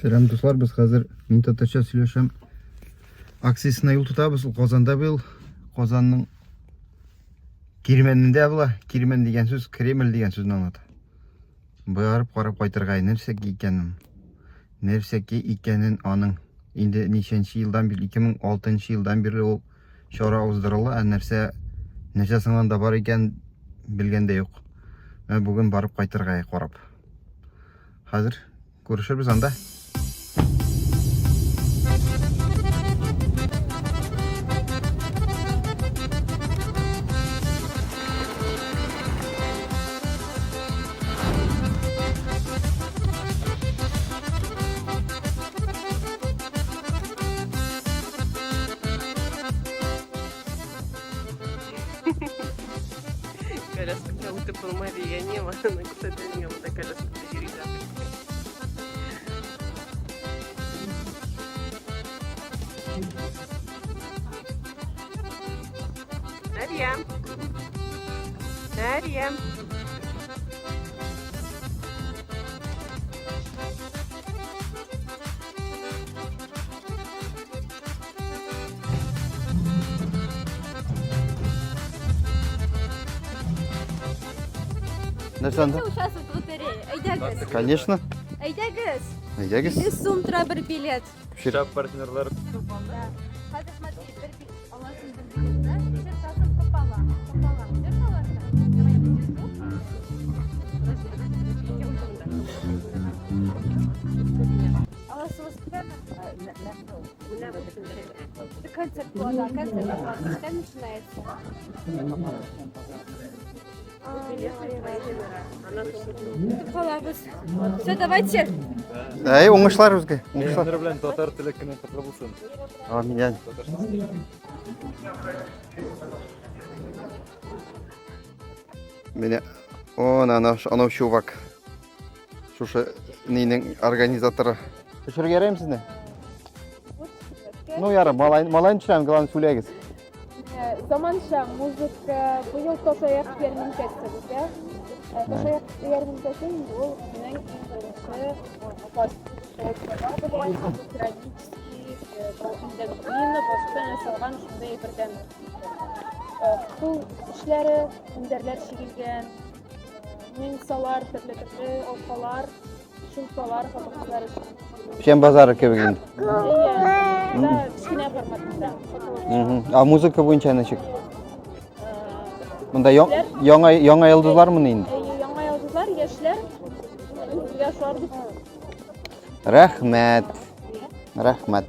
Selam dostlar, biz hazır Mintataş'a söyleyeceğim. Aksesine yol tutabız. Qozanda bil. Qozanның Kirmeninde abla. Kirmen деген söz Kreml деген сөзін anladı. Барып қарап қайтырғай нәрсеке екенін аның. Енді нешенші жылдан бері 2006 жылдан бері ол шара ауыздырылы. Нәрсе сыңланда бар екен білгенде жоқ. Мен бүгін барып қайтырғай қарап. Hazır görüşürüz anda. Коляска утопла Мария Нема, на куда-то не вот такая коляска переезжает. Дарья. Нәрсе анда? Участвовать в лотерее. Айдагыз. Конечно. Айдагыз. Айдагыз. 100 сум тұра бір билет. Ширап партнерлар. Қазір смотри, бір билет. Аласың бір билет, да? Сен сасың пополам. Пополам. Сен аласың? Давай я подержу. Аласыңыз кітапы? Концерт болады, концерт болады. Когда начинается? Қалабыз. Все, давайте. Әй, оңышлар өзге. Менің білән татар тілекінен құтлы болсын. Амин. Мені анау чувак. Шушы нейнің организаторы. Үшір керем сізді? Ну, яры, малайын түшірем, қаланы сөйлегіз. Заманша музыка быйыл Тошаяк ярминкасы, да? Тошаяк ярминкасы ол менің керамический, глина, башқа салған шындай бірден. Бұл ішлері, үндерлер шегілген, менсалар, түрлі алқалар, шылпалар, фотоқалар үшін. Пішен базары кебегенді. Да, кішкене форматында. А музыка бойынша нешік? Мұнда яңа йылдызлар мы нейін? Яңа йылдызлар, яшьләр, яшьләр. Рәхмәт. Рәхмәт.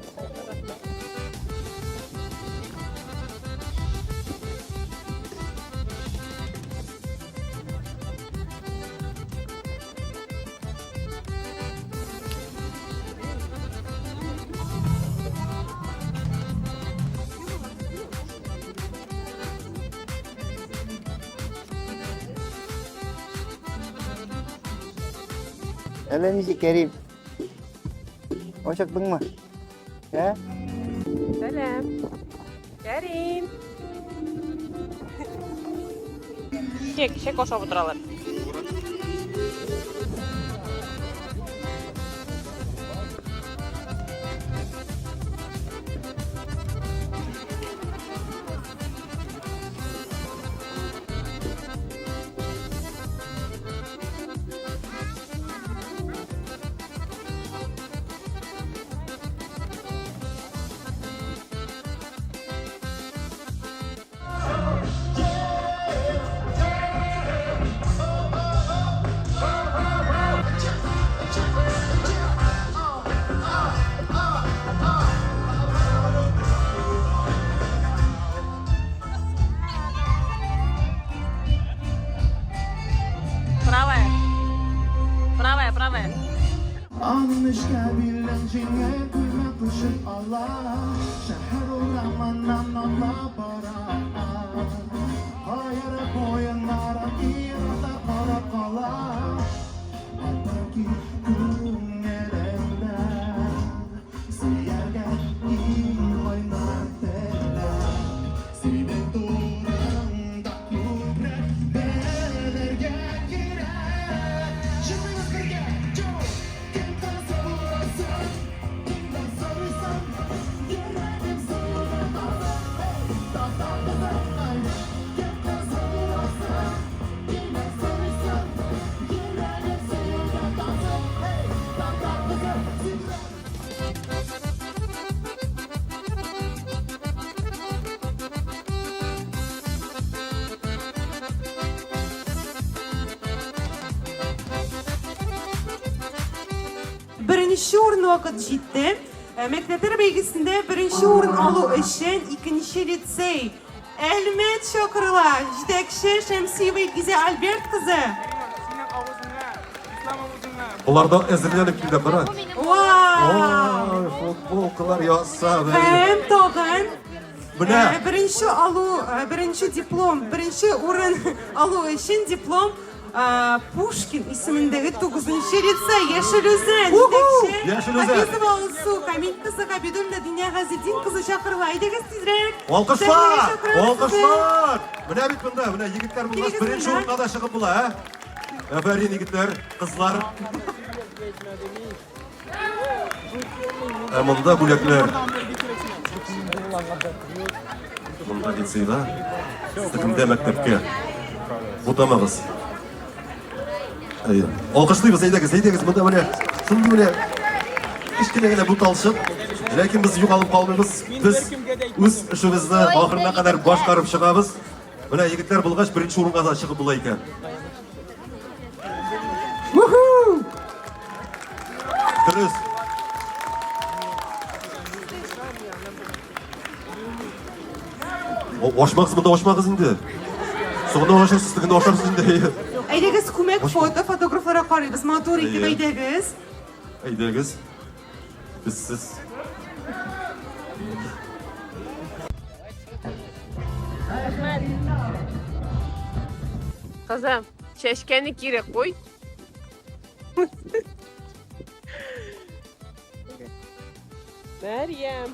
Әлемізі Кәрим. Очақтың ма? Сәлем. Кәрим. Шек ошап отыралар. Правая. Almışka bilenciğe kuyma kuşun Allah Şehru Rahman'dan Allah bara Hayır koyanlara kirada kara kala Ataki kurun yerinde Siyerge kim oynar teller Sine duranda kubre Belerge girer Şimdi birge Birinchi o'rin vaqt жетті. Maktablar belgisinde birinchi o'rin alу için ikinci litsey. Elmet Şokırla, жетекші Şemsiyeva Gize Albert kızı. Ular da әзірленіп келді, бара. Vay! Ой, футболкалар яса. Hem tağın. Mine. Birinci diplom, birinci o'rin alу için diplom Pushkin ismindagi 9. litsey Yeşil Özen. Yeşil Özen. Hafizova Alsu, Kamil kızı, Habidullo Dünya Gazidin kızı Şakırla. Aydınız tezrek. Alkışlar! Alkışlar! Mine bit bunda, mine yigitler bunlar Yigitler birinci bunlar. orunga da шығып бұла, ha? Aferin yigitler, kızlar. Mında gülekler. Mında litseyda, sizlikimde mektepke. Butamağız. Alkışlıyız, eydegiz, mında mine. Şimdi mine, işkine bu talışıp, lekin biz yuqalып қалмаймыз. Biz өз ішімізді ақырына қадар башқарып шығамыз. Міне егіттер бұлғаш бірінші орынға да шығып бұла екен. Дұрыс. Oşmaqsız mında oşmaqsız indi. Soğunda oşarsız, tıkında oşarsız indi. Aydınız көмек fotograflara қарайбыз. Мотор екіп aydınız. Eydegiz. Biz siz. Kızım, şeşkeni kire koy. Meryem.